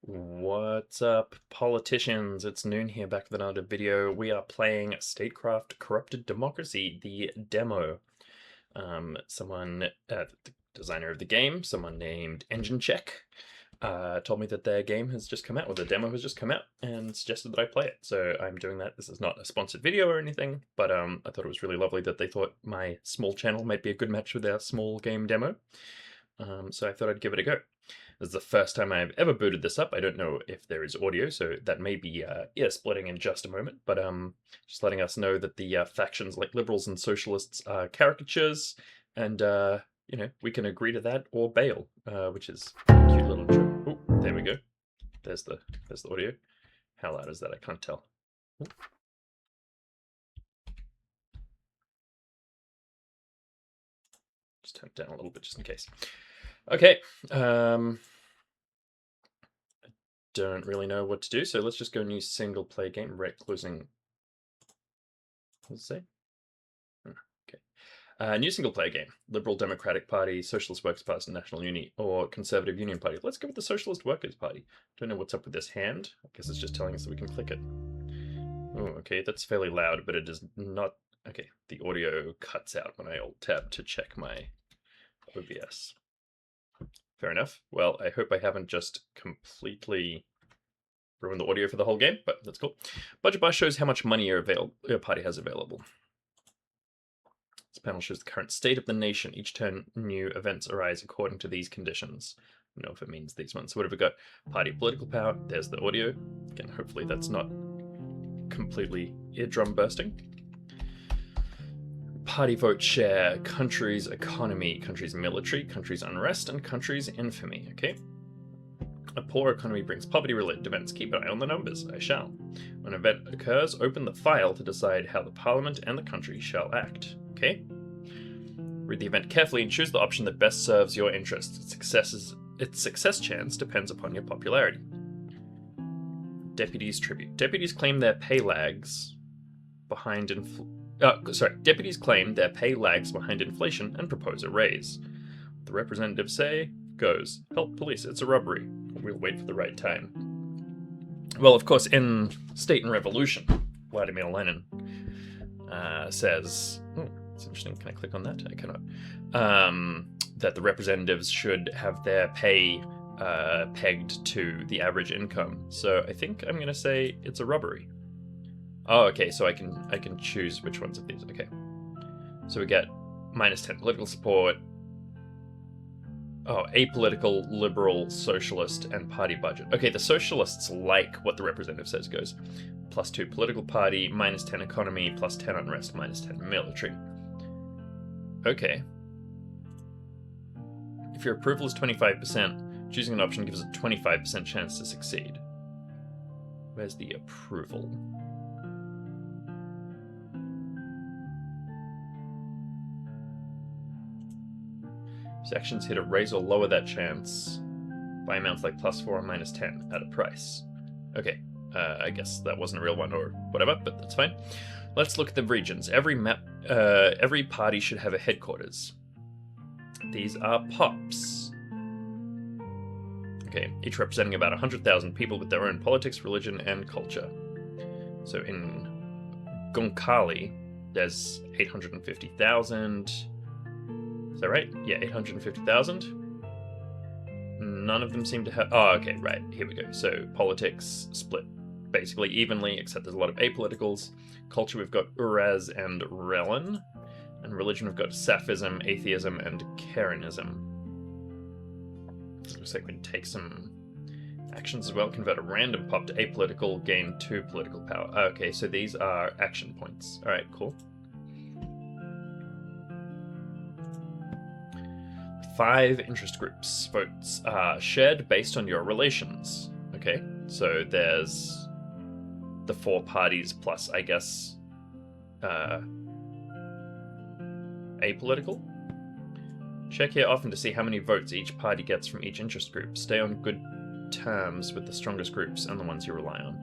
What's up, politicians? It's Noon here, back with another video. We are playing Statecraft Corrupted Democracy, the demo. The designer of the game, someone named Engine Check, told me that their game has just come out, or the demo has just come out, and suggested that I play it. So I'm doing that. This is not a sponsored video or anything, but I thought it was really lovely that they thought my small channel might be a good match with their small game demo. So I thought I'd give it a go. This is the first time I've ever booted this up. I don't know if there is audio, so that may be ear splitting in just a moment, but just letting us know that the factions like liberals and socialists are caricatures, and we can agree to that or bail, which is a cute little intro. Oh, there we go. There's the audio. How loud is that? I can't tell. Ooh. Just turn it down a little bit just in case. Okay. I don't really know what to do, so let's just go new single player game. Right, closing. What does it say? Okay. New single player game. Liberal Democratic Party, Socialist Workers Party, National Uni, or Conservative Union Party. Let's go with the Socialist Workers Party. Don't know what's up with this hand. I guess it's just telling us that we can click it. Oh, okay, that's fairly loud, but it is not. Okay, the audio cuts out when I alt-tab to check my OBS. Fair enough. Well, I hope I haven't just completely ruined the audio for the whole game, but that's cool. Budget bar shows how much money your party has available. This panel shows the current state of the nation. Each turn, new events arise according to these conditions. I don't know if it means these ones. So what have we got? Party political power. There's the audio. Again, hopefully that's not completely eardrum bursting. Party vote share, country's economy, country's military, country's unrest, and country's infamy. Okay. A poor economy brings poverty-related events. Keep an eye on the numbers. I shall. When an event occurs, open the file to decide how the parliament and the country shall act. Okay. Read the event carefully and choose the option that best serves your interests. Its success chance depends upon your popularity. Deputies tribute. Deputies claim their pay lags behind Deputies claim their pay lags behind inflation and propose a raise. The representatives say, goes, help police, it's a robbery. We'll wait for the right time. Well, of course, in State and Revolution, Vladimir Lenin says, it's interesting, can I click on that? I cannot. That the representatives should have their pay pegged to the average income. So I think I'm going to say it's a robbery. Oh, okay, so I can choose which ones of these. Okay. So we get -10 political support. Oh, apolitical, liberal, socialist, and party budget. Okay, the socialists like what the representative says goes. +2 political party, -10 economy, +10 unrest, -10 military. Okay. If your approval is 25%, choosing an option gives a 25% chance to succeed. Where's the approval? Actions here to raise or lower that chance by amounts like +4 or -10 at a price. Okay, I guess that wasn't a real one or whatever, but that's fine. Let's look at the regions. Every party should have a headquarters. These are POPs. Okay, each representing about 100,000 people with their own politics, religion, and culture. So in Gonkali, there's 850,000. Is that right? Yeah, 850,000. None of them seem to have... Oh, okay, right. Here we go. So politics split basically evenly, except there's a lot of apoliticals. Culture, we've got Uraz and Relin. And religion, we've got Safism, Atheism, and Karanism. Looks like we can take some actions as well. Convert a random pop to apolitical, gain 2 political power. Okay, so these are action points. All right, cool. 5 interest groups. Votes are shared based on your relations. Okay, so there's the 4 parties plus, I guess, apolitical. Check here often to see how many votes each party gets from each interest group. Stay on good terms with the strongest groups and the ones you rely on.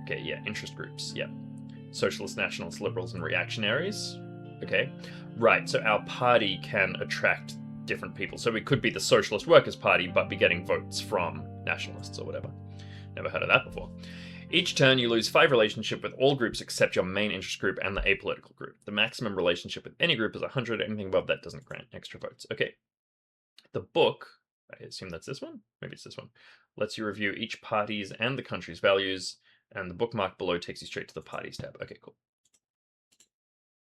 Okay, yeah, interest groups, yeah. Socialists, nationalists, liberals, and reactionaries. Okay, right, so our party can attract different people. So we could be the Socialist Workers' Party, but be getting votes from nationalists or whatever. Never heard of that before. Each turn, you lose 5 relationship with all groups except your main interest group and the apolitical group. The maximum relationship with any group is 100. Anything above that doesn't grant extra votes. Okay. The book, I assume that's this one? Maybe it's this one. Lets you review each party's and the country's values, and the bookmark below takes you straight to the parties tab. Okay, cool.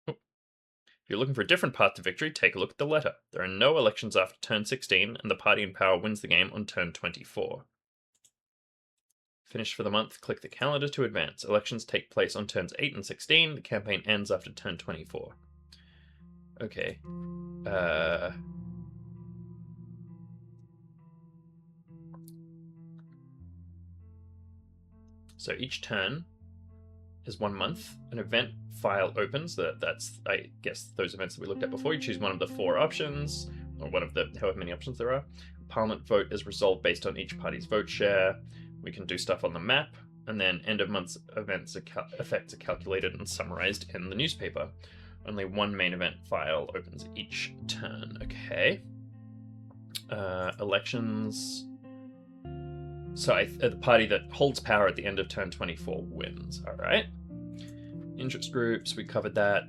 If you're looking for a different path to victory, take a look at the letter. There are no elections after turn 16, and the party in power wins the game on turn 24. Finish for the month, click the calendar to advance. Elections take place on turns 8 and 16. The campaign ends after turn 24. Okay. So each turn is 1 month. An event file opens. That's, I guess, those events that we looked at before. You choose one of the 4 options, or one of the however many options there are. Parliament vote is resolved based on each party's vote share. We can do stuff on the map, and then end of month events effects are calculated and summarized in the newspaper. Only 1 main event file opens each turn. Okay. Elections. So the party that holds power at the end of turn 24 wins. All right. Interest groups, we covered that.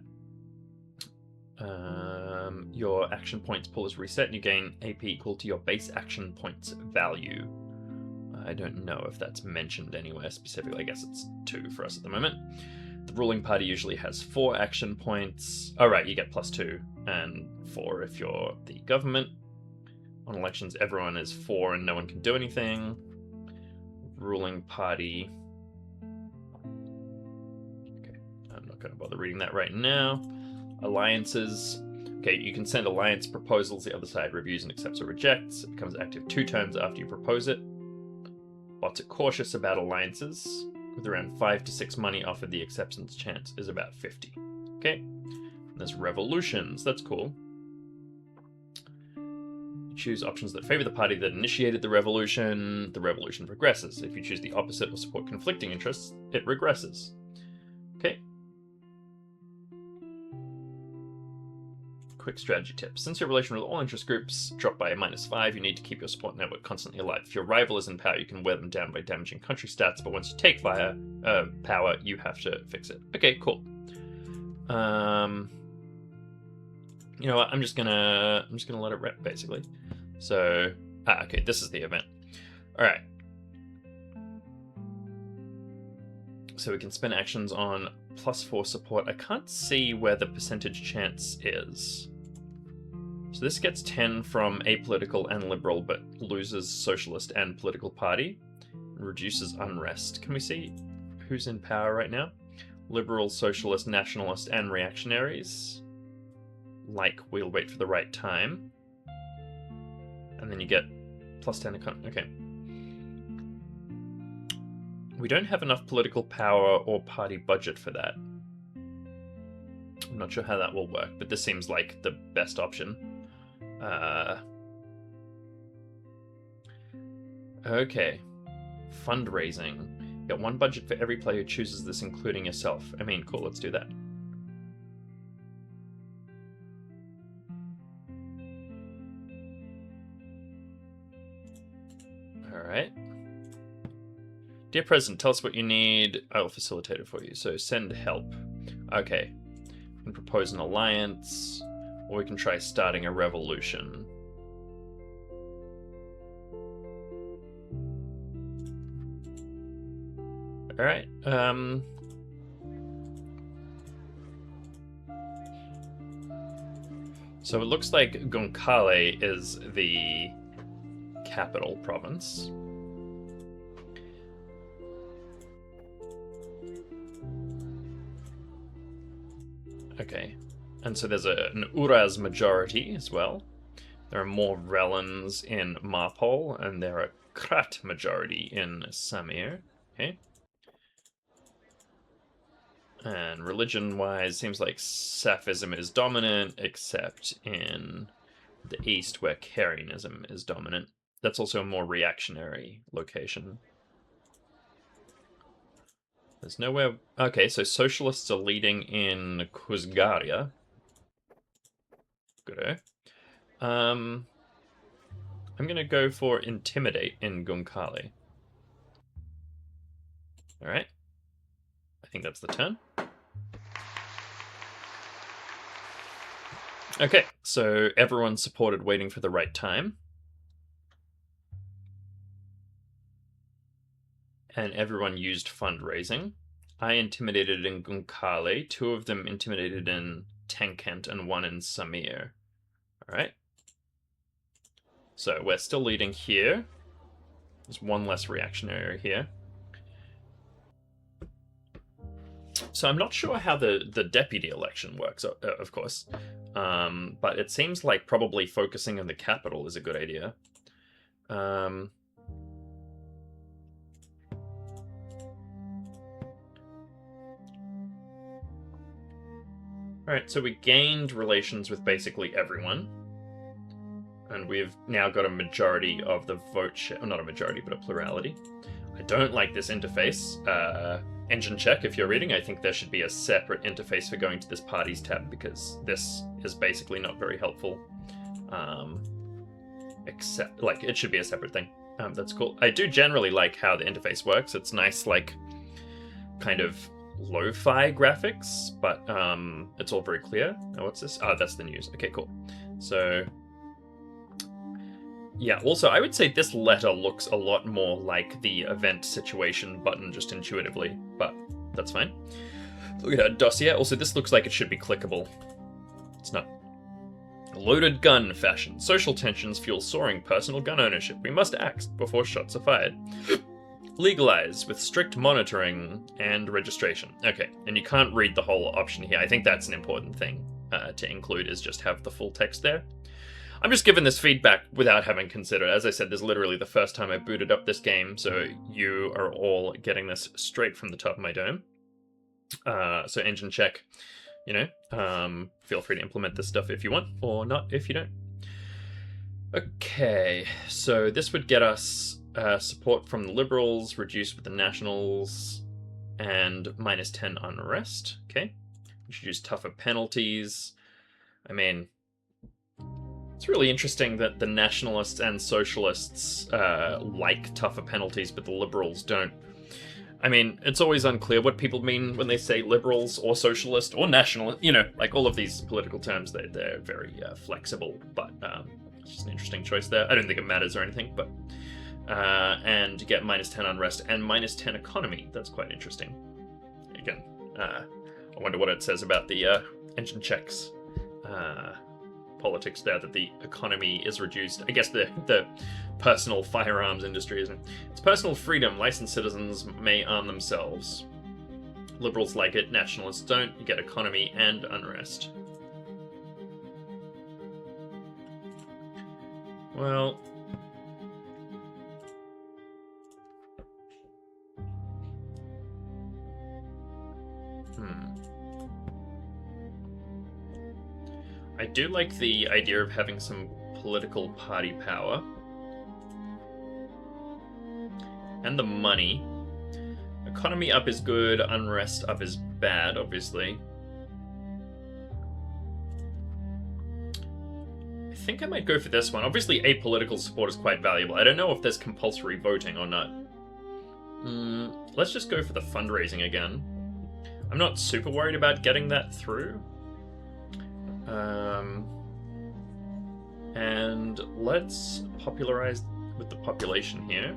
Your action points pool is reset and you gain AP equal to your base action points value. I don't know if that's mentioned anywhere specifically. I guess it's 2 for us at the moment. The ruling party usually has 4 action points. Oh, right, you get +2 and 4 if you're the government. On elections, everyone is 4 and no one can do anything. Ruling party. Okay, I'm not going to bother reading that right now. Alliances. Okay, you can send alliance proposals. The other side reviews and accepts or rejects. It becomes active 2 turns after you propose it. Bots are cautious about alliances, with around 5 to 6 money offered. The acceptance chance is about 50. Okay, and there's revolutions. That's cool. You choose options that favor the party that initiated the revolution. The revolution progresses. If you choose the opposite or support conflicting interests, it regresses. Okay. Quick strategy tips. Since your relation with all interest groups drop by a -5, you need to keep your support network constantly alive. If your rival is in power, you can wear them down by damaging country stats, but once you take power, you have to fix it. Okay, cool. You know what? I'm just gonna let it rip, basically. So, okay, this is the event. All right. So we can spend actions on +4 support. I can't see where the percentage chance is. So this gets 10 from apolitical and liberal, but loses socialist and political party. Reduces unrest. Can we see who's in power right now? Liberal, socialist, nationalist, and reactionaries. Like, we'll wait for the right time. And then you get +10. Okay. We don't have enough political power or party budget for that. I'm not sure how that will work, but this seems like the best option. Okay. Fundraising. Get 1 budget for every player who chooses this, including yourself. I mean, cool, let's do that. Alright. Dear President, tell us what you need. I will facilitate it for you. So send help. Okay. We can propose an alliance, or we can try starting a revolution. Alright. So it looks like Gonkale is the capital province. Okay, and so there's an Uraz majority as well. There are more Relans in Marpol, and there are Krat majority in Samir. Okay. And religion-wise, seems like Safism is dominant, except in the east where Karianism is dominant. That's also a more reactionary location. There's nowhere... Okay, so socialists are leading in Kuzgaria. Good. I'm gonna go for Intimidate in Gunkali. Alright. I think that's the turn. Okay, so everyone supported waiting for the right time. And everyone used fundraising. I intimidated in Gunkale, 2 of them intimidated in Tankent, and 1 in Samir. Alright. So we're still leading here. There's 1 less reactionary here. So I'm not sure how the deputy election works, of course. But it seems like probably focusing on the capital is a good idea. Alright, so we gained relations with basically everyone. And we've now got a majority of the vote share. Not a majority, but a plurality. I don't like this interface. Engine check, if you're reading, I think there should be a separate interface for going to this parties tab, because this is basically not very helpful. Except, like, it should be a separate thing. That's cool. I do generally like how the interface works. It's nice, like, kind of lo-fi graphics, but it's all very clear. Oh, what's this? Oh, that's the news. Okay, cool. So, yeah, also, I would say this letter looks a lot more like the event situation button, just intuitively, but that's fine. Look at our dossier. Also, this looks like it should be clickable. It's not. Loaded gun fashion. Social tensions fuel soaring personal gun ownership. We must act before shots are fired. Legalize with strict monitoring and registration. Okay, and you can't read the whole option here. I think that's an important thing to include, is just have the full text there. I'm just giving this feedback without having considered. As I said, this is literally the first time I booted up this game, so you are all getting this straight from the top of my dome. So engine check, you know, feel free to implement this stuff if you want, or not if you don't. Okay, so this would get us support from the Liberals, reduced with the Nationals, and -10 unrest. Okay, introduce tougher penalties. I mean, it's really interesting that the Nationalists and Socialists like tougher penalties, but the Liberals don't. I mean, it's always unclear what people mean when they say liberals or socialist or national. You know, like all of these political terms, they're very flexible, but it's just an interesting choice there. I don't think it matters or anything, but... and get -10 unrest and -10 economy. That's quite interesting. Again, I wonder what it says about the engine checks. Politics there, that the economy is reduced. I guess the personal firearms industry, isn't it? It's personal freedom. Licensed citizens may arm themselves. Liberals like it, nationalists don't. You get economy and unrest. Well... I do like the idea of having some political party power. And the money. Economy up is good, unrest up is bad, obviously. I think I might go for this one. Obviously, apolitical support is quite valuable. I don't know if there's compulsory voting or not. Let's just go for the fundraising again. I'm not super worried about getting that through. And let's popularize with the population here.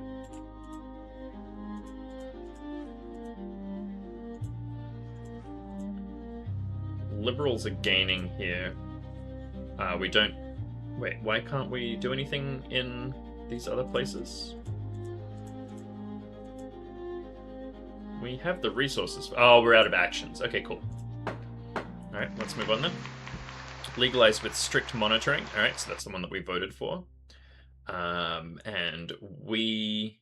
Liberals are gaining here. We don't... Wait, why can't we do anything in these other places? We have the resources. Oh, we're out of actions. Okay, cool. Alright, let's move on then. Legalize with strict monitoring. Alright, so that's the one that we voted for. And we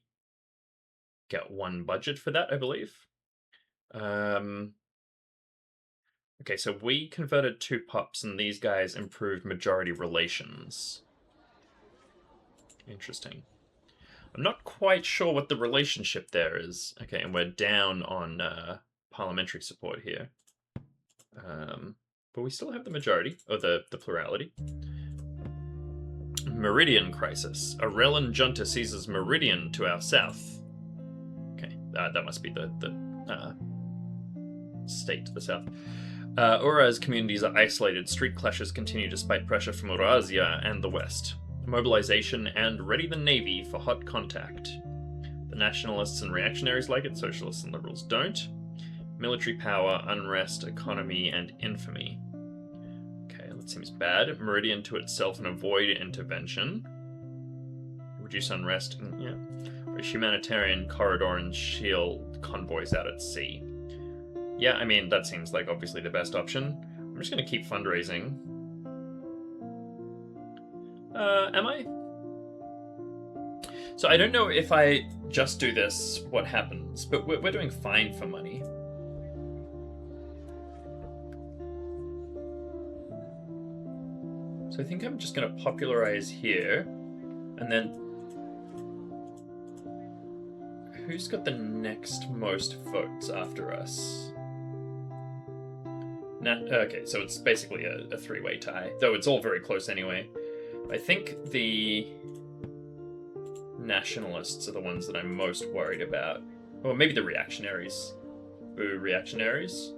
get 1 budget for that, I believe. Okay, so we converted 2 pops, and these guys improved majority relations. Interesting. I'm not quite sure what the relationship there is. Okay, and we're down on parliamentary support here. But we still have the majority, or the plurality. Meridian crisis. A Relin junta seizes Meridian to our south. Okay, that must be the state to the south. Ura's communities are isolated. Street clashes continue despite pressure from Eurasia and the West. Mobilization and ready the Navy for hot contact. The nationalists and reactionaries like it, socialists and liberals don't. Military power, unrest, economy, and infamy. Okay, that seems bad. Meridian to itself and avoid intervention. Reduce unrest. Yeah. Humanitarian corridor and shield convoys out at sea. Yeah, I mean, that seems like obviously the best option. I'm just going to keep fundraising. Am I? So I don't know if I just do this, what happens, but we're doing fine for money. So I think I'm just going to popularize here, and then who's got the next most votes after us? Okay, so it's basically a three-way tie, though it's all very close anyway. I think the nationalists are the ones that I'm most worried about. Or maybe the reactionaries. Ooh, reactionaries.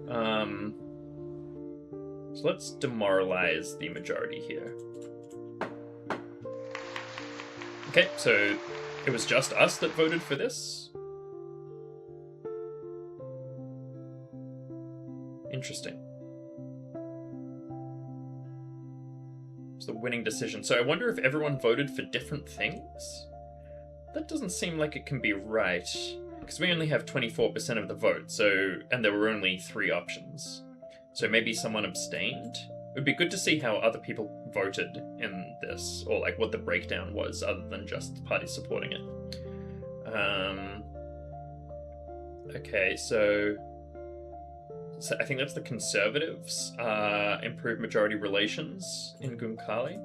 So let's demoralize the majority here. Okay, so it was just us that voted for this? Interesting. It's the winning decision. So I wonder if everyone voted for different things? That doesn't seem like it can be right. Because we only have 24% of the vote, and there were only 3 options. So maybe someone abstained? It would be good to see how other people voted in this, or like what the breakdown was, other than just parties supporting it. Okay, so I think that's the Conservatives. Improve majority relations in Gumkali.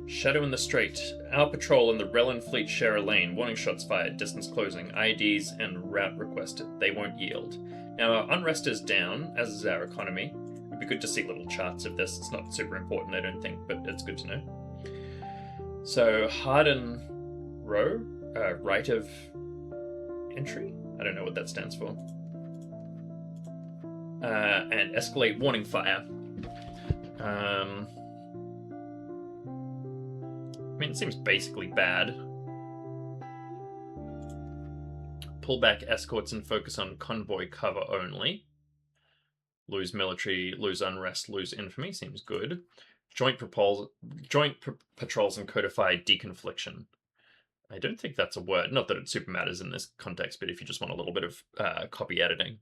Shadow in the Strait. Our patrol and the Relin fleet share a lane. Warning shots fired. Distance closing. IDs and route requested. They won't yield. Now, our unrest is down, as is our economy. It'd be good to see little charts of this. It's not super important, I don't think, but it's good to know. So, Harden Row, right of entry? I don't know what that stands for. And escalate warning fire. I mean, it seems basically bad. Pull back escorts and focus on convoy cover only. Lose military, lose unrest, lose infamy. Seems good. Joint patrols and codify deconfliction. I don't think that's a word. Not that it super matters in this context, but if you just want a little bit of copy editing,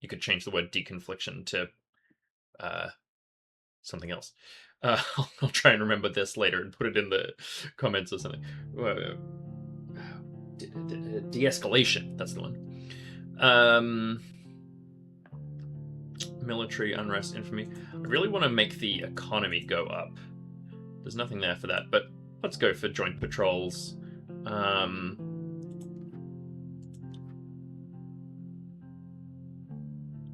you could change the word deconfliction to something else. I'll try and remember this later and put it in the comments or something. De-escalation, that's the one. Military unrest, infamy. I really want to make the economy go up. There's nothing there for that, but let's go for joint patrols. I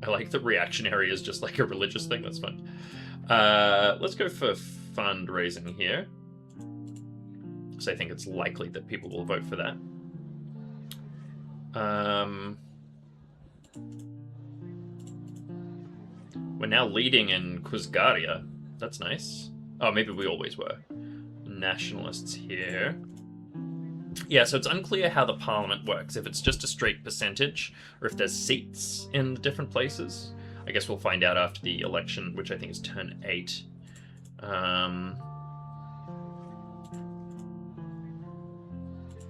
like that reactionary is just like a religious thing. That's fun. Let's go for fundraising here, because I think it's likely that people will vote for that. We're now leading in Kuzgaria. That's nice. Oh, maybe we always were. Nationalists here. Yeah, so it's unclear how the parliament works, if it's just a straight percentage, or if there's seats in the different places. I guess we'll find out after the election, which I think is turn 8.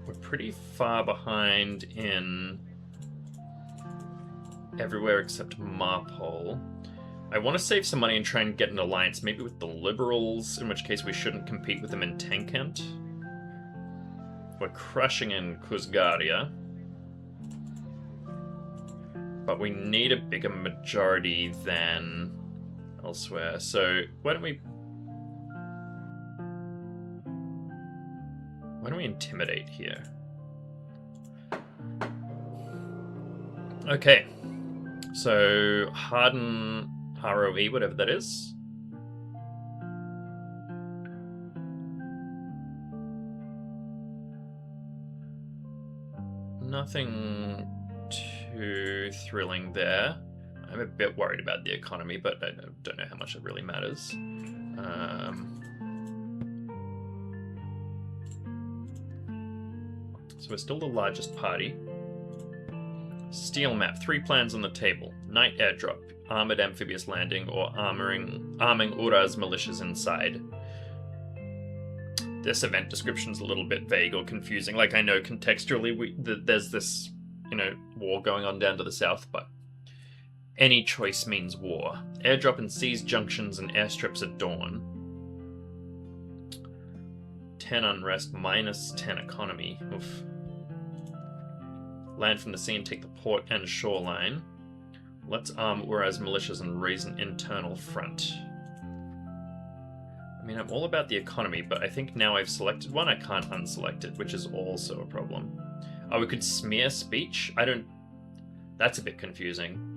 We're pretty far behind in everywhere except Marpol. I want to save some money and try and get an alliance, maybe with the Liberals, in which case we shouldn't compete with them in Tenkent. We're crushing in Kuzgaria. But we need a bigger majority than elsewhere. So why don't we intimidate here? Okay. So, harden ROE, whatever that is. Nothing too thrilling there. I'm a bit worried about the economy, but I don't know how much it really matters. So we're still the largest party. Steel map, 3 plans on the table. Night airdrop, armored amphibious landing, or arming Ura's militias inside. This event description's a little bit vague or confusing. Like, I know contextually there's this, war going on down to the south, but any choice means war. Airdrop and seize junctions and airstrips at dawn. 10 unrest, minus 10 economy. Oof. Land from the sea and take the port and shoreline. Let's arm Ura's militias and raise an internal front. I mean, I'm all about the economy, but I think now I've selected one, I can't unselect it, which is also a problem. Oh, we could smear speech? That's a bit confusing.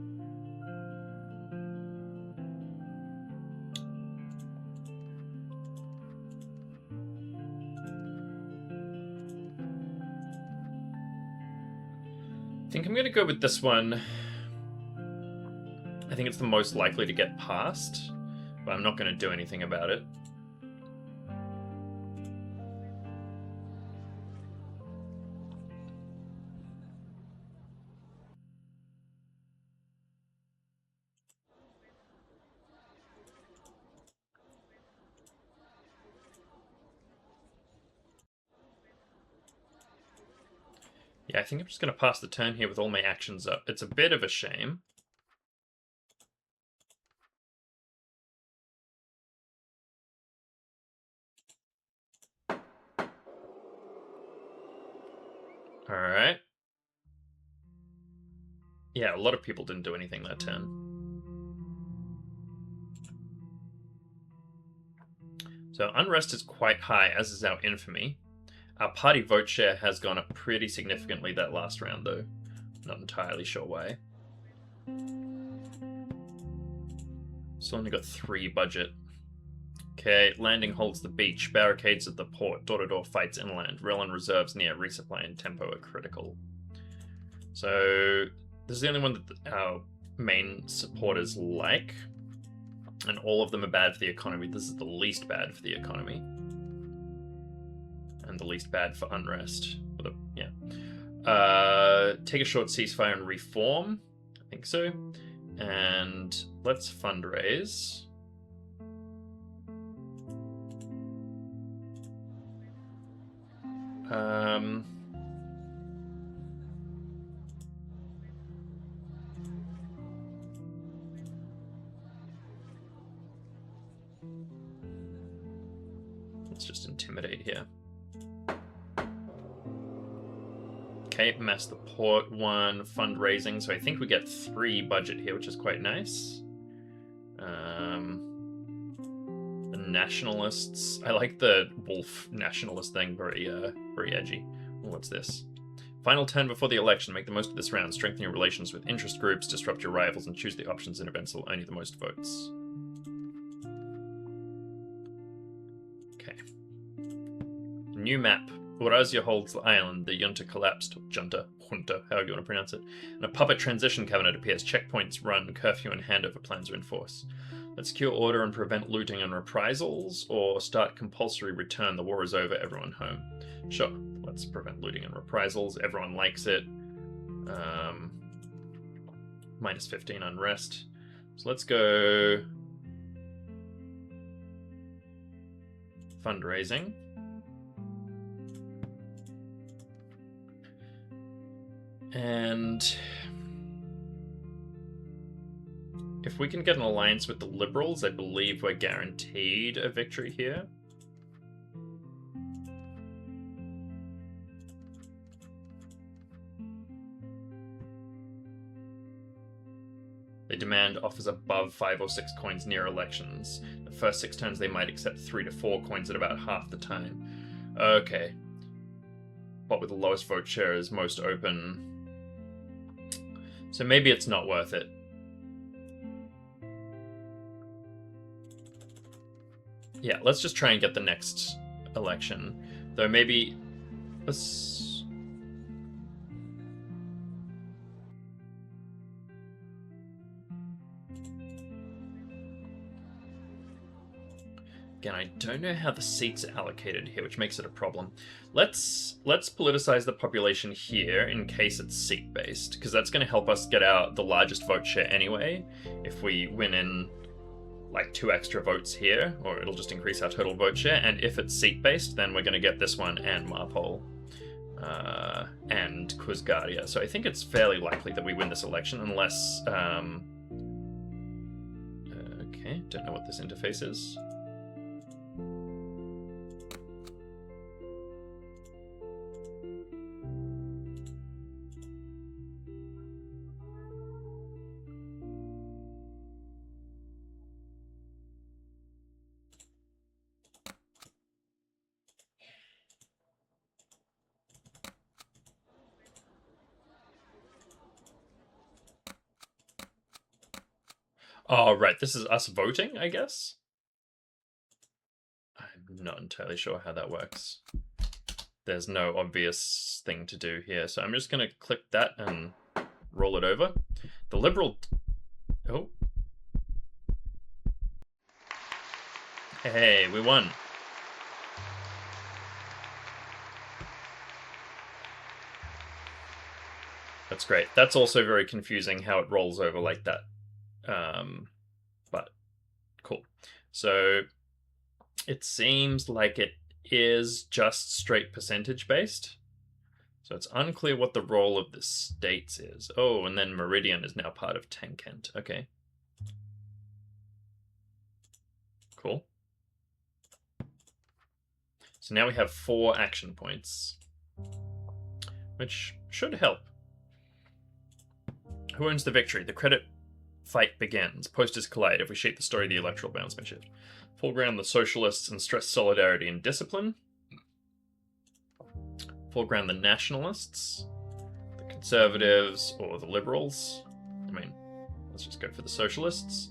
I think I'm going to go with this one. I think it's the most likely to get passed, but I'm not going to do anything about it. Yeah, I think I'm just going to pass the turn here with all my actions up. It's a bit of a shame. Alright. Yeah, a lot of people didn't do anything that turn. So unrest is quite high, as is our infamy. Our party vote share has gone up pretty significantly that last round, though. Not entirely sure why. Still only got 3 budget. Okay, landing holds the beach, barricades at the port, door-to-door fights inland, Relin reserves near, resupply and tempo are critical. So, this is the only one that our main supporters like, and all of them are bad for the economy. This is the least bad for the economy. And the least bad for unrest. Yeah. Take a short ceasefire and reform. I think so. And let's fundraise. Let's just intimidate here. Okay, mass the port 1, fundraising. So I think we get 3 budget here, which is quite nice. The nationalists. I like the wolf nationalist thing. Very edgy. What's this? Final turn before the election. Make the most of this round. Strengthen your relations with interest groups, disrupt your rivals, and choose the options and events that will earn you the most votes. Okay. New map. Eurazia holds the island. The junta collapsed. Junta, however you want to pronounce it. And a puppet transition cabinet appears. Checkpoints run. Curfew and handover plans are in force. Let's secure order and prevent looting and reprisals, or start compulsory return. The war is over. Everyone home. Sure. Let's prevent looting and reprisals. Everyone likes it. Minus 15 unrest. So let's go fundraising. And if we can get an alliance with the Liberals, I believe we're guaranteed a victory here. They demand offers above 5 or 6 coins near elections. The first 6 turns they might accept 3 to 4 coins at about half the time. Okay. What with the lowest vote share is most open. So maybe it's not worth it. Yeah, let's just try and get the next election. Though maybe... let's... Again, I don't know how the seats are allocated here, which makes it a problem. Let's politicize the population here in case it's seat-based, because that's going to help us get the largest vote share anyway. If we win in like 2 extra votes here, or it'll just increase our total vote share. And if it's seat-based, then we're going to get this one and Marpole and Kuzgaria. So I think it's fairly likely that we win this election, unless... okay, don't know what this interface is. Oh, right, this is us voting, I guess? I'm not entirely sure how that works. There's no obvious thing to do here, so I'm just going to click that and roll it over. The Liberal... Oh. Hey, we won. That's great. That's also very confusing how it rolls over like that. But cool. So it seems like it is just straight percentage based. So it's unclear what the role of the states is. Oh, and then Meridian is now part of Tankent. Okay. Cool. So now we have 4 action points, which should help. Who owns the victory? The credit fight begins. Posters collide. If we shape the story, the electoral balance may shift. Foreground, the socialists, and stress solidarity and discipline. Foreground, the nationalists, the conservatives, or the liberals. I mean, let's just go for the socialists.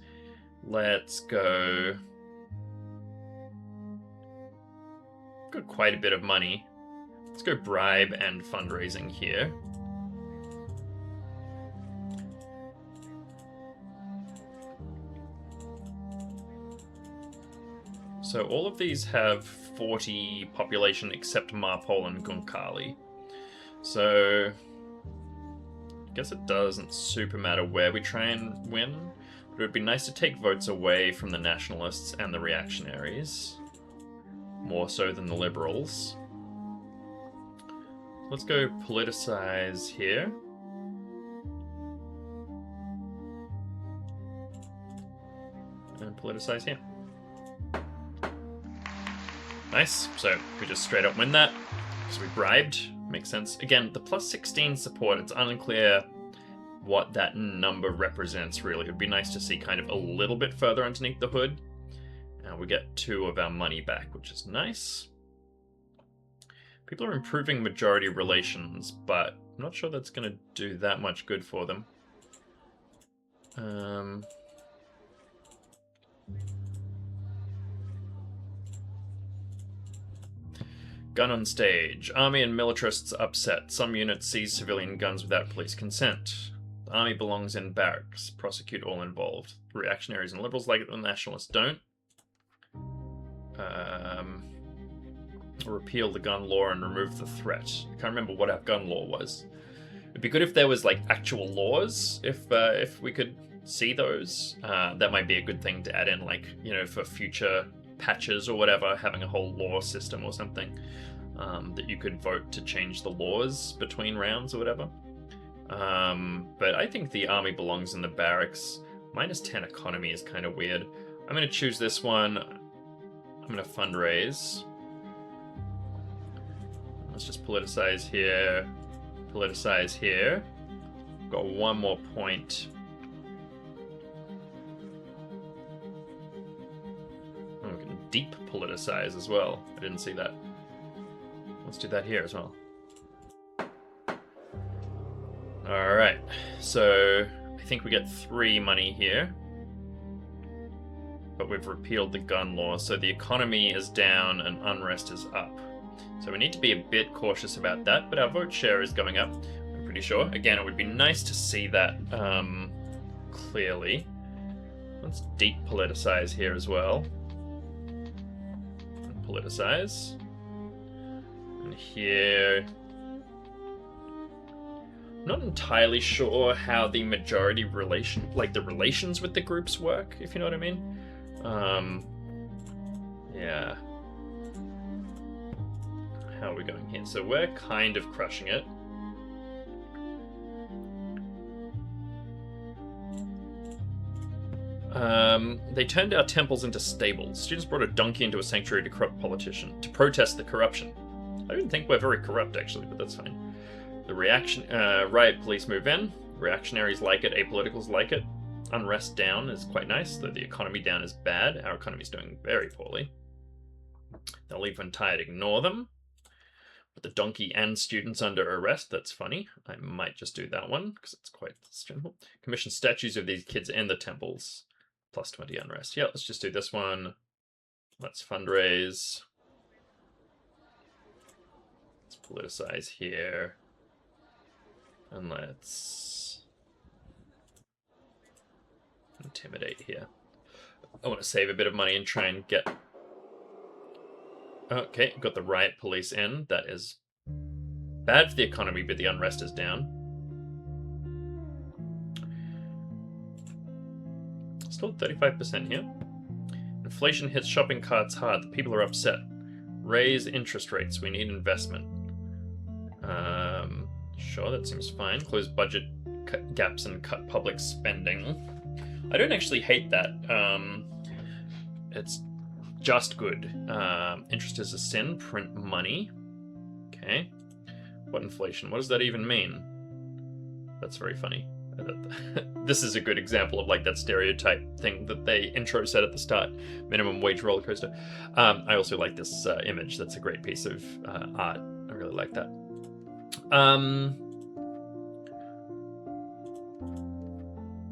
Let's go... Got quite a bit of money. Let's go bribe and fundraising here. So all of these have 40 population except Marpole and Gunkali. So I guess it doesn't super matter where we try and win, but it would be nice to take votes away from the nationalists and the reactionaries, more so than the liberals. Let's go politicize here. And politicize here. Nice. So we just straight up win that because we bribed. Makes sense. Again, the plus 16 support, it's unclear what that number represents, really. It would be nice to see kind of a little bit further underneath the hood. And we get 2 of our money back, which is nice. People are improving majority relations, but I'm not sure that's going to do that much good for them. Gun on stage. Army and militarists upset. Some units seize civilian guns without police consent. The army belongs in barracks. Prosecute all involved. Reactionaries and liberals like it, the nationalists don't. Repeal the gun law and remove the threat. I can't remember what our gun law was. It'd be good if there was like actual laws, if we could see those. That might be a good thing to add in, like, you know, for future patches or whatever, having a whole law system or something, that you could vote to change the laws between rounds or whatever. But I think the army belongs in the barracks. -10 economy is kind of weird. I'm going to choose this one. I'm going to fundraise. Let's just politicize here. Politicize here. Got 1 more point. Oh, we can deep politicize as well. I didn't see that. Let's do that here as well. All right, so I think we get 3 money here, but we've repealed the gun law, so the economy is down and unrest is up. So we need to be a bit cautious about that, but our vote share is going up, I'm pretty sure. Again, it would be nice to see that clearly. Let's depoliticize here as well. Politicize. And here... I'm not entirely sure how the majority relation, like the relations with the groups work, if you know what I mean. Yeah. How are we going here? So we're kind of crushing it. They turned our temples into stables. Students brought a donkey into a sanctuary to corrupt politician, to protest the corruption. I don't think we're very corrupt, actually, but that's fine. The riot police move in. Reactionaries like it. Apoliticals like it. Unrest down is quite nice, though the economy down is bad. Our economy's doing very poorly. They'll leave when tired, ignore them. Put the donkey and students under arrest. That's funny. I might just do that one, because it's quite simple. Commission statues of these kids in the temples. Plus 20 unrest. Yeah, let's just do this one. Let's fundraise. Let's politicize here. And let's intimidate here. I want to save a bit of money and try and get... Okay, got the riot police in. That is bad for the economy, but the unrest is down. Still 35% here. Inflation hits shopping carts hard. The people are upset. Raise interest rates. We need investment. Sure, that seems fine. Close budget gaps and cut public spending. I don't actually hate that. It's just good. Interest is a sin. Print money. Okay. What inflation? What does that even mean? That's very funny. This is a good example of like that stereotype thing that they intro said at the start. Minimum wage roller coaster. I also like this image. That's a great piece of art. I really like that.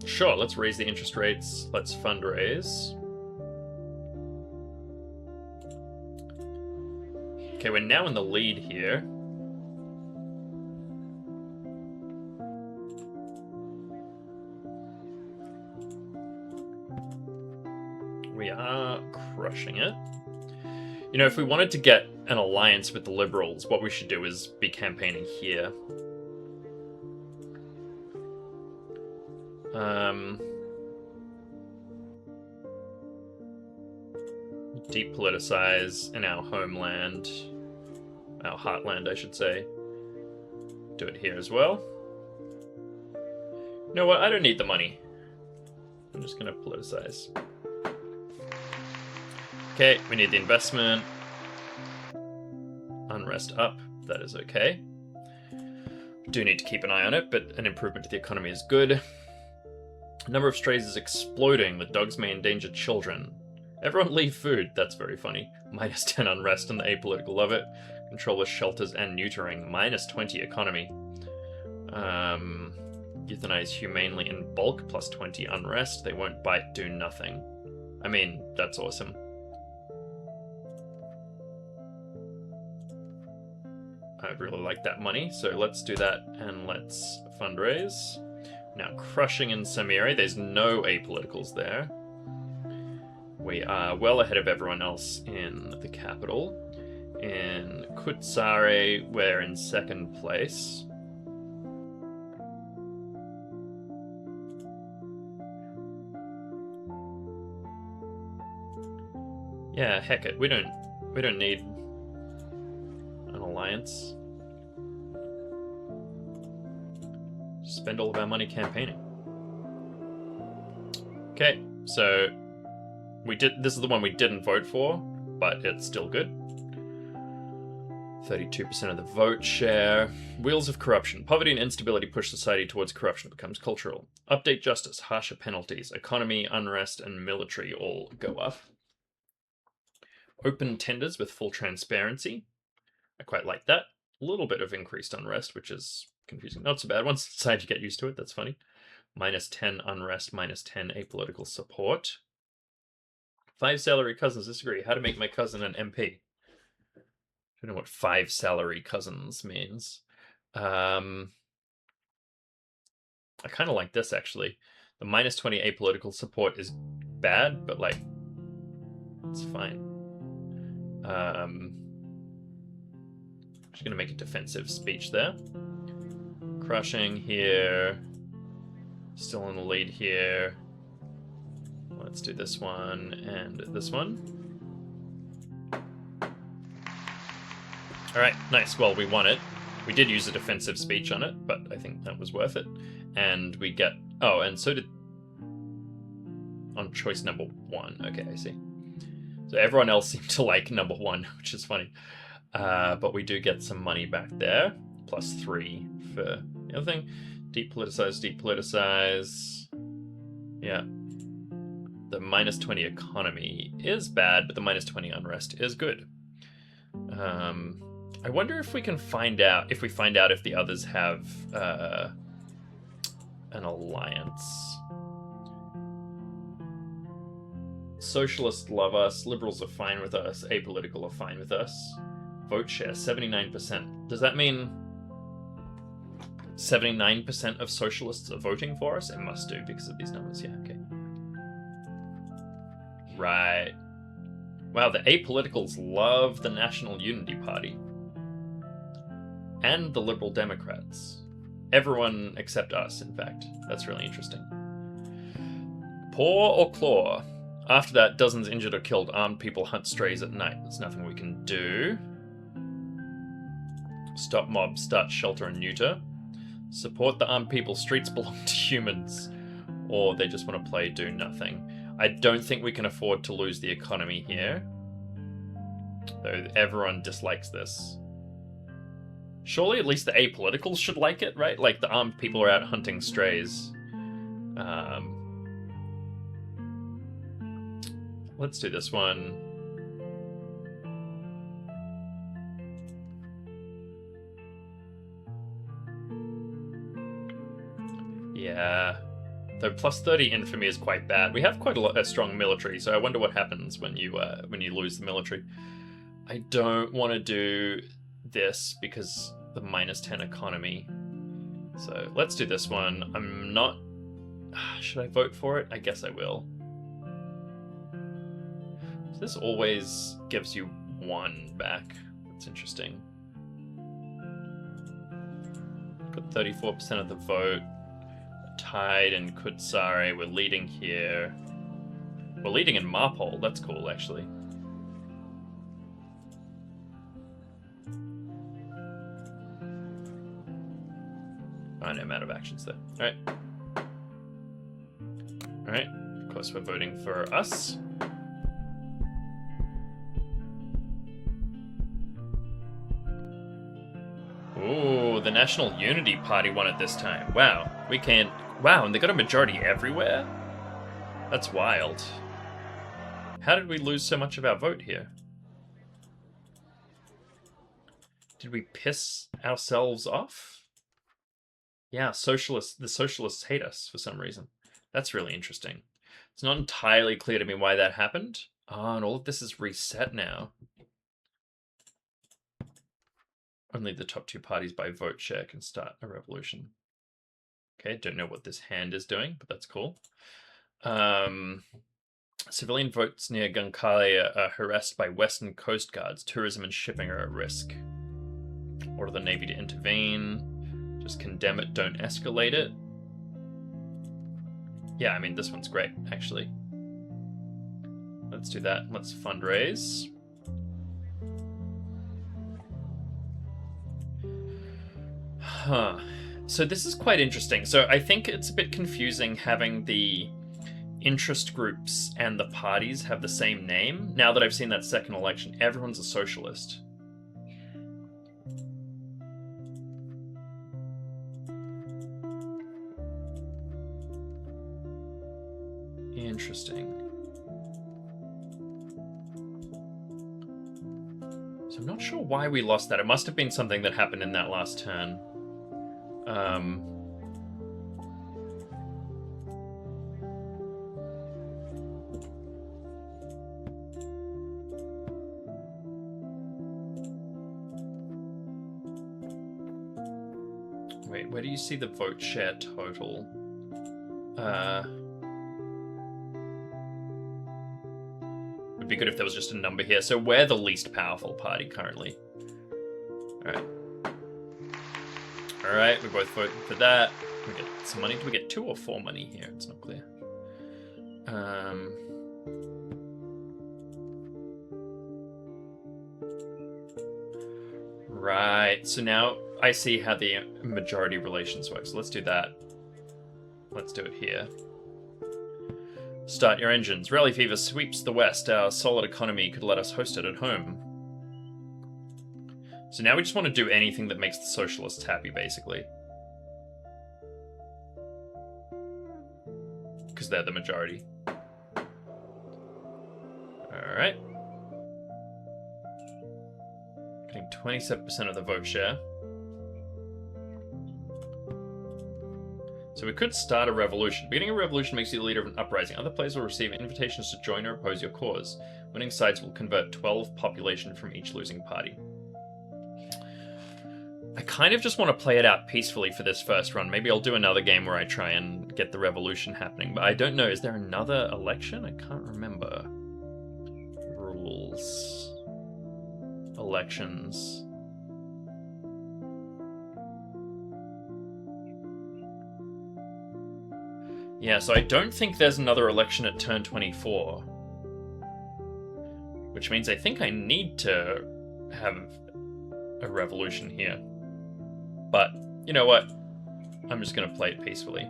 Sure, let's raise the interest rates. Let's fundraise. Okay, we're now in the lead here. We are crushing it. You know, if we wanted to get an alliance with the Liberals, what we should do is be campaigning here. Depoliticize in our homeland. Our heartland, I should say. Do it here as well. You know what? I don't need the money. I'm just going to politicize. Okay, we need the investment. Unrest up. That is okay. Do need to keep an eye on it, but an improvement to the economy is good. Number of strays is exploding. The dogs may endanger children. Everyone leave food. That's very funny. Minus 10 unrest and the apolitical love it. Controller shelters and neutering. Minus 20 economy. Euthanize humanely in bulk. Plus 20 unrest. They won't bite, do nothing. I mean, that's awesome. I really like that money, so let's do that and let's fundraise. Now, crushing in Samiri, there's no apoliticals there. We are well ahead of everyone else in the capital. In Kutsare, we're in second place. Yeah, heck it, we don't need an alliance. Spend all of our money campaigning. Okay, so this is the one we didn't vote for, but it's still good. 32% of the vote share. Wheels of corruption. Poverty and instability push society towards corruption. It becomes cultural. Update justice. Harsher penalties. Economy, unrest, and military all go up. Open tenders with full transparency. I quite like that. A little bit of increased unrest, which is confusing. Not so bad. Once inside, you get used to it. That's funny. -10 unrest, -10 apolitical support. 5 salary cousins disagree. How to make my cousin an MP? I don't know what 5 salary cousins means. I kind of like this, actually. The -20 apolitical support is bad, but, like, it's fine. Just going to make a defensive speech there. Crushing here. Still in the lead here. Let's do this one and this one. All right, nice. Well, we won it. We did use a defensive speech on it, but I think that was worth it. And we get... Oh, and so did... On choice number 1. Okay, I see. So everyone else seemed to like number 1, which is funny. But we do get some money back there. +3 for the other thing. Depoliticize, depoliticize. Yeah. The -20 economy is bad, but the -20 unrest is good. I wonder if we can find out if the others have an alliance. Socialists love us, liberals are fine with us, apolitical are fine with us. Vote share 79%. Does that mean 79% of socialists are voting for us? It must do because of these numbers. Yeah, okay. Right. Wow, the apoliticals love the National Unity Party. And the Liberal Democrats. Everyone except us, in fact. That's really interesting. Paw or claw? After that, dozens injured or killed, armed people hunt strays at night. There's nothing we can do. Stop mob, start shelter and neuter. Support the armed people, streets belong to humans. Or they just want to play do nothing. I don't think we can afford to lose the economy here. Though everyone dislikes this. Surely at least the apoliticals should like it, right? Like the armed people are out hunting strays. Let's do this one. Yeah. Though +30 infamy is quite bad. We have quite a strong military, so I wonder what happens when you lose the military. I don't want to do this because the -10 economy. So let's do this one. I'm not... Should I vote for it? I guess I will. So this always gives you 1 back. That's interesting. Put 34% of the vote. Tied in Kutsare. We're leading here. We're leading in Marpol. That's cool, actually. Oh, no, I'm out of actions there. Alright. Alright. Of course, we're voting for us. Ooh, the National Unity Party won it this time. Wow. We can't... Wow, and they got a majority everywhere? That's wild. How did we lose so much of our vote here? Did we piss ourselves off? Yeah, the socialists hate us for some reason. That's really interesting. It's not entirely clear to me why that happened. Oh, and all of this is reset now. Only the top 2 parties by vote share can start a revolution. Okay, don't know what this hand is doing, but that's cool. Civilian votes near Gunkalia are harassed by Western Coast Guards. Tourism and shipping are at risk. Order the Navy to intervene. Just condemn it, don't escalate it. Yeah, I mean, this one's great, actually. Let's do that. Let's fundraise. Huh. So this is quite interesting. So I think it's a bit confusing having the interest groups and the parties have the same name. Now that I've seen that second election, everyone's a socialist. Interesting. So I'm not sure why we lost that. It must have been something that happened in that last turn. Wait, where do you see the vote share total? Would be good if there was just a number here. So we're the least powerful party currently. Alright, we both voted for that. We get some money. Do we get 2 or 4 money here? It's not clear. Right, so now I see how the majority relations work. So let's do that. Let's do it here. Start your engines. Rally fever sweeps the west. Our solid economy could let us host it at home. So now we just want to do anything that makes the socialists happy, basically. Because they're the majority. Alright. Getting 27% of the vote share. So we could start a revolution. Beginning a revolution makes you the leader of an uprising. Other players will receive invitations to join or oppose your cause. Winning sides will convert 12 population from each losing party. I kind of just want to play it out peacefully for this first run. Maybe I'll do another game where I try and get the revolution happening. But I don't know. Is there another election? I can't remember. Rules. Elections. Yeah, so I don't think there's another election at turn 24. Which means I think I need to have a revolution here. But, you know what? I'm just going to play it peacefully.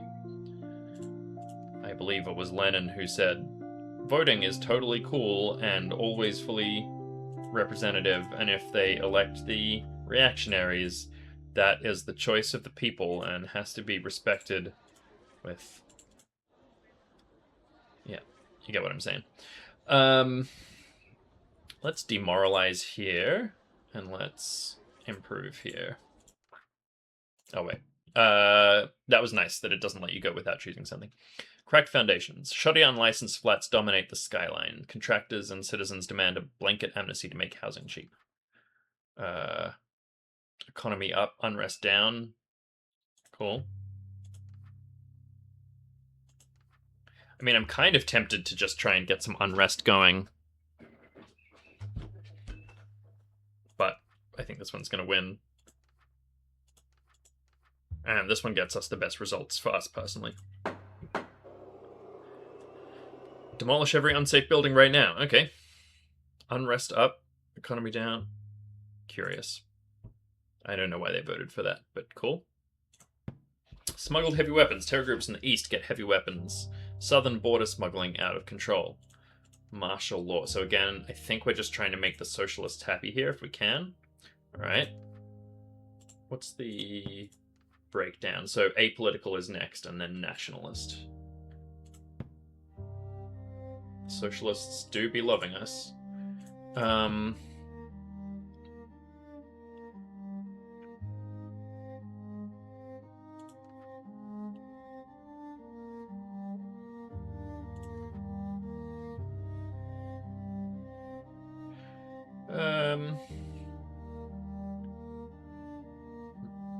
I believe it was Lenin who said, voting is totally cool and always fully representative, and if they elect the reactionaries, that is the choice of the people and has to be respected with... Yeah, you get what I'm saying. Let's demoralize here, and let's improve here. Oh, wait. That was nice that it doesn't let you go without choosing something. Cracked foundations. Shoddy unlicensed flats dominate the skyline. Contractors and citizens demand a blanket amnesty to make housing cheap. Economy up, unrest down. Cool. I mean, I'm kind of tempted to just try and get some unrest going. But I think this one's going to win. And this one gets us the best results for us personally. Demolish every unsafe building right now. Okay. Unrest up, economy down. Curious. I don't know why they voted for that, but cool. Smuggled heavy weapons. Terror groups in the east get heavy weapons. Southern border smuggling out of control. Martial law. So again, I think we're just trying to make the socialists happy here if we can. Alright. What's the breakdown? So apolitical is next, and then nationalist. Socialists do be loving us.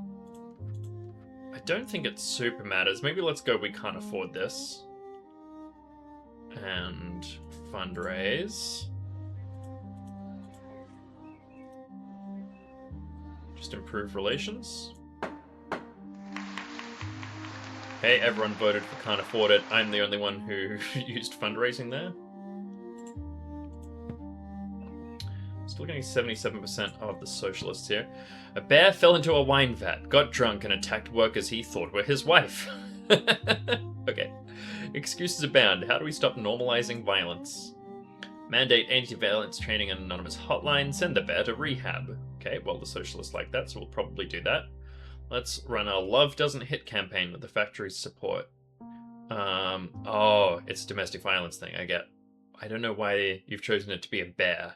I don't think it super matters. Maybe let's go we can't afford this. And fundraise. Just improve relations. Okay, everyone voted for can't afford it. I'm the only one who used fundraising there. Still getting 77% of the socialists here. A bear fell into a wine vat, got drunk, and attacked workers he thought were his wife. Okay. Excuses abound. How do we stop normalizing violence? Mandate anti-violence training and anonymous hotline. Send the bear to rehab. Okay, well, the socialists like that, so we'll probably do that. Let's run a Love Doesn't Hit campaign with the factory's support. Oh, it's a domestic violence thing, I get. I don't know why you've chosen it to be a bear.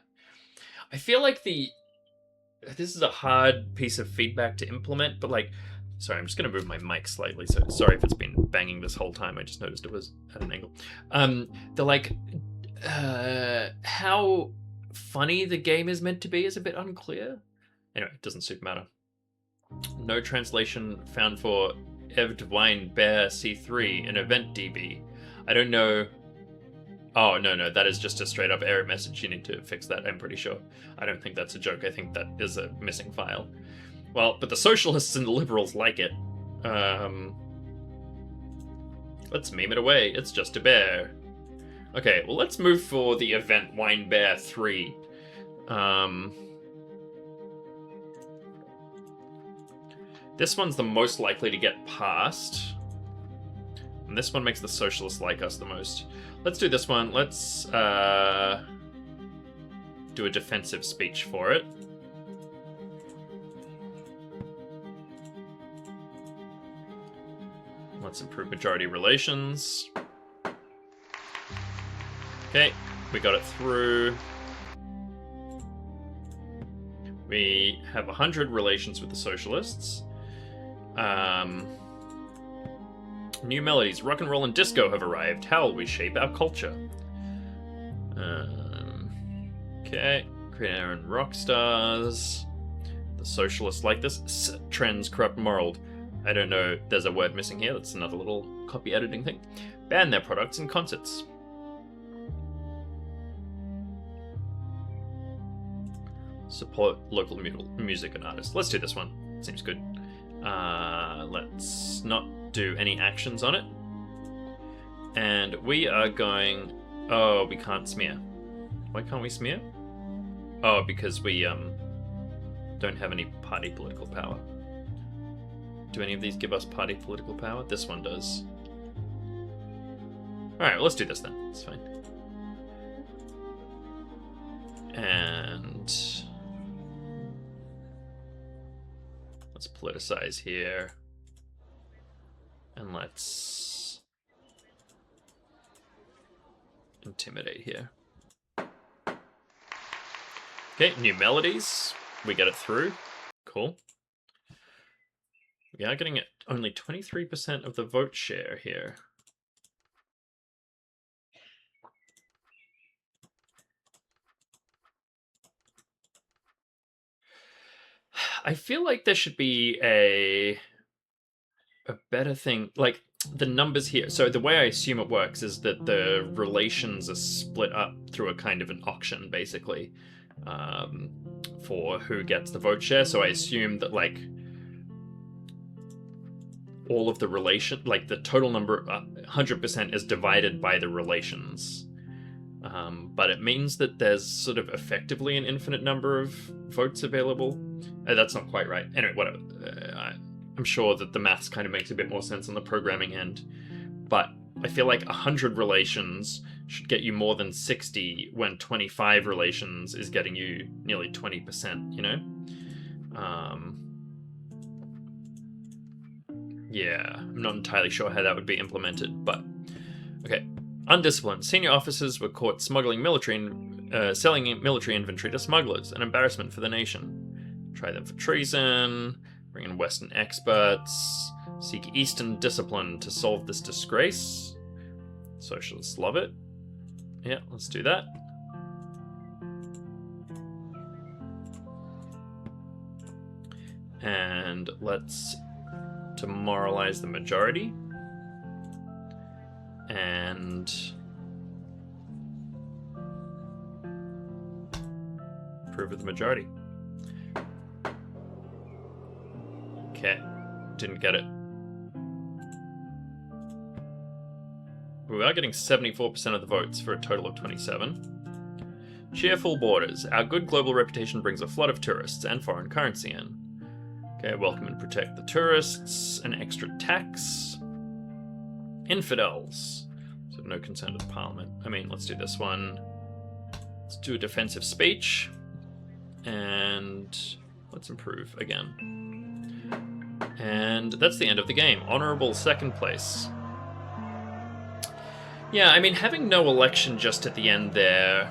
I feel like this is a hard piece of feedback to implement, but like, Sorry, I'm just going to move my mic slightly. So sorry if it's been banging this whole time. I just noticed it was at an angle. The like, how funny the game is meant to be is a bit unclear. Anyway, it doesn't super matter. No translation found for Evdwine Bear C3 in Event DB. I don't know. Oh, no, that is just a straight up error message. You need to fix that, I'm pretty sure. I don't think that's a joke. I think that is a missing file. Well, but the socialists and the liberals like it. Let's meme it away. It's just a bear. Okay, well, let's move for the Event Wine Bear 3. This one's the most likely to get past. And this one makes the socialists like us the most. Let's do this one. Let's do a defensive speech for it. Let's improve majority relations. Okay, we got it through. We have 100 relations with the socialists. New melodies, rock and roll and disco have arrived. How will we shape our culture? Okay, create our own rock stars. The socialists like this. Trends corrupt moral. I don't know, there's a word missing here. That's another little copy editing thing. Ban their products and concerts. Support local music and artists. Let's do this one. Seems good. Let's not do any actions on it. And we are going... Oh, we can't smear. Why can't we smear? Oh, because we don't have any party political power. Do any of these give us party political power? This one does. Alright, well, let's do this then. It's fine. And... let's politicize here. And let's intimidate here. Okay, new melodies. We get it through. Cool. We are getting only 23% of the vote share here. I feel like there should be a better thing, like the numbers here. So the way I assume it works is that the relations are split up through a kind of an auction, basically, for who gets the vote share. So I assume that like all of the like the total number, 100% is divided by the relations. But it means that there's sort of effectively an infinite number of votes available. That's not quite right. Anyway, whatever. I'm sure that the maths kind of makes a bit more sense on the programming end. But I feel like 100 relations should get you more than 60 when 25 relations is getting you nearly 20%, you know? Yeah, I'm not entirely sure how that would be implemented, but... Okay. Undisciplined. Senior officers were caught smuggling selling military inventory to smugglers, an embarrassment for the nation. Try them for treason, bring in Western experts, seek Eastern discipline to solve this disgrace. Socialists love it. Yeah, let's do that. And let's demoralize the majority. And approve of the majority. Okay, didn't get it. We are getting 74% of the votes for a total of 27. Cheerful borders. Our good global reputation brings a flood of tourists and foreign currency in. Okay, welcome and protect the tourists. An extra tax. Infidels. So no concern to the parliament. I mean, let's do this one. Let's do a defensive speech. And let's improve again. And that's the end of the game. Honorable second place. Yeah, I mean, having no election just at the end there...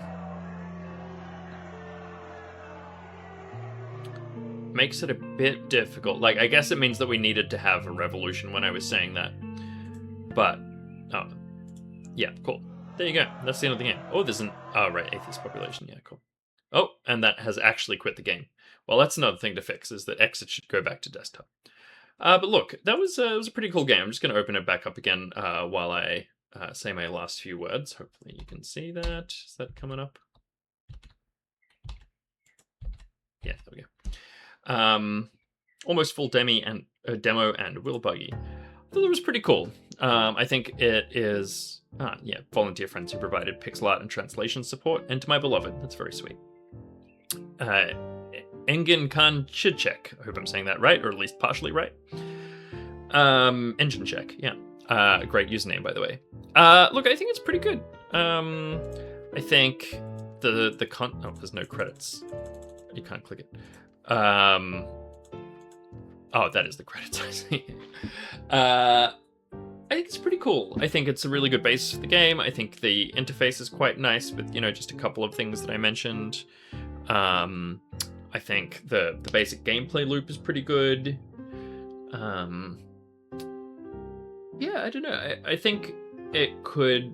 makes it a bit difficult. Like, I guess it means that we needed to have a revolution when I was saying that. But, oh, yeah, cool. There you go. That's the end of the game. Oh, there's an, oh, right, atheist population. Yeah, cool. Oh, and that has actually quit the game. Well, that's another thing to fix, is that exit should go back to desktop. But look, that was it was a pretty cool game. I'm just going to open it back up again while I say my last few words. Hopefully you can see that. Is that coming up? Yeah, there we go. Almost full demo and wheel buggy. I thought it was pretty cool. I think it is, volunteer friends who provided pixel art and translation support, and to my beloved, that's very sweet. Engin Khan Chidchek, I hope I'm saying that right, or at least partially right. Engine check, yeah. Great username, by the way. Look, I think it's pretty good. I think oh, there's no credits. You can't click it. Oh, that is the credits, I see. I think it's pretty cool. I think it's a really good base for the game. I think the interface is quite nice with, just a couple of things that I mentioned. I think the basic gameplay loop is pretty good. Yeah, I don't know. I think it could...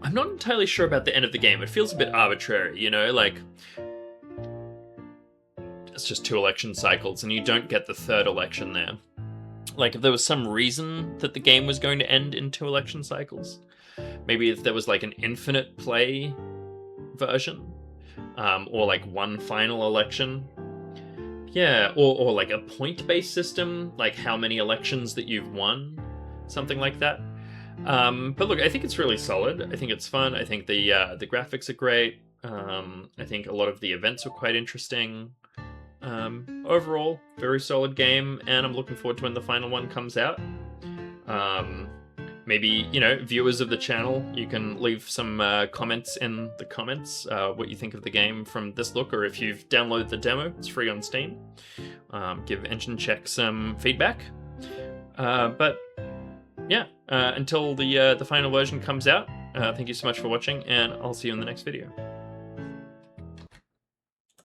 I'm not entirely sure about the end of the game. It feels a bit arbitrary, like... It's just 2 election cycles, and you don't get the 3rd election there. Like, if there was some reason that the game was going to end in 2 election cycles, maybe if there was, like, an infinite play version, or, like, 1 final election. Yeah, or like, a point-based system, like how many elections that you've won, something like that. But look, I think it's really solid. I think it's fun. I think the graphics are great. I think a lot of the events were quite interesting. Overall, very solid game, and I'm looking forward to when the final one comes out. Maybe, viewers of the channel, you can leave some comments in the comments, what you think of the game from this look, or if you've downloaded the demo, it's free on Steam. Give Engine Check some feedback. But yeah, until the final version comes out, thank you so much for watching, and I'll see you in the next video.